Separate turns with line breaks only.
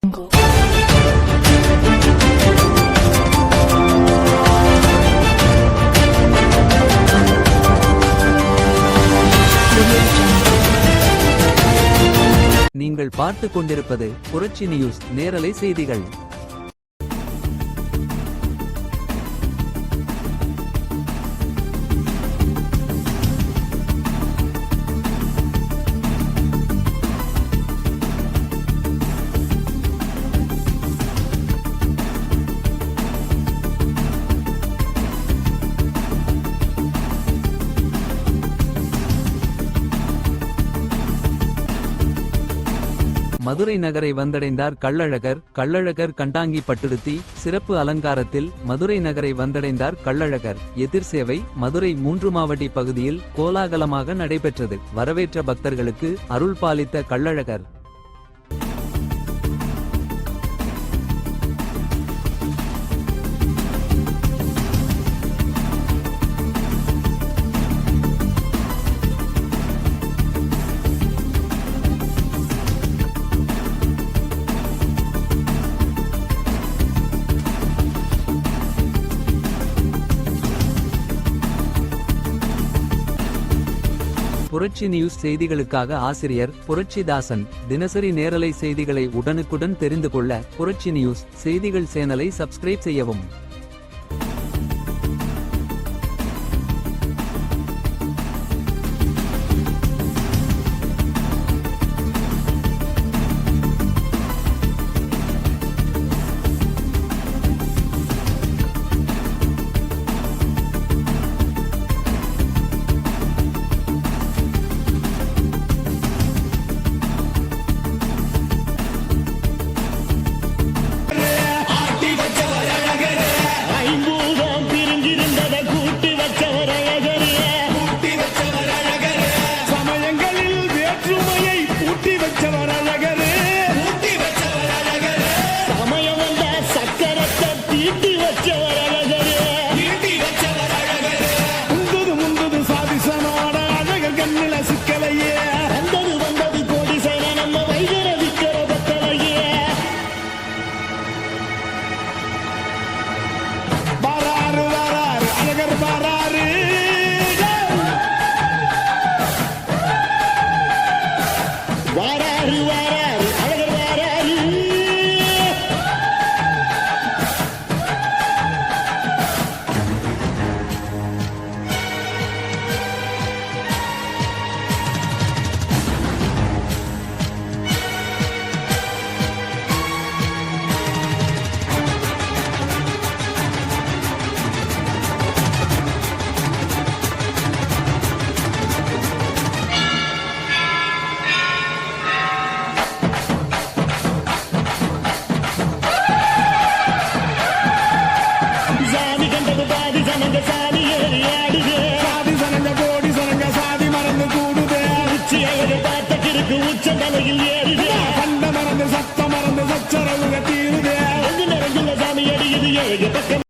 நீங்கள் பார்த்துக் கொண்டிருப்பது புரட்சி நியூஸ் நேரலை செய்திகள். மதுரை நகரை வந்தடைந்தார் கள்ளழகர். கள்ளழகர் கண்டாங்கி பட்டுடுத்தி சிறப்பு அலங்காரத்தில் மதுரை நகரை வந்தடைந்தார் கள்ளழகர். எதிர்சேவை மதுரை 3 மாவடி பகுதியில் கோலாகலமாக நடைபெற்றது. வரவேற்ற பக்தர்களுக்கு அருள் பாலித்த கள்ளழகர். புரட்சி நியூஸ் செய்திகளுக்காக ஆசிரியர் புரட்சிதாசன். தினசரி நேரலை செய்திகளை உடனுக்குடன் தெரிந்து கொள்ள புரட்சி நியூஸ் செய்திகள் சேனலை சப்ஸ்கிரைப் செய்யவும்.
உச்சந்தலையில் ஏறுதே கண்ட மறந்து சத்த மறந்து சச்சரவுக தீருதே சாமி அடியுது ஏழு பக்கம்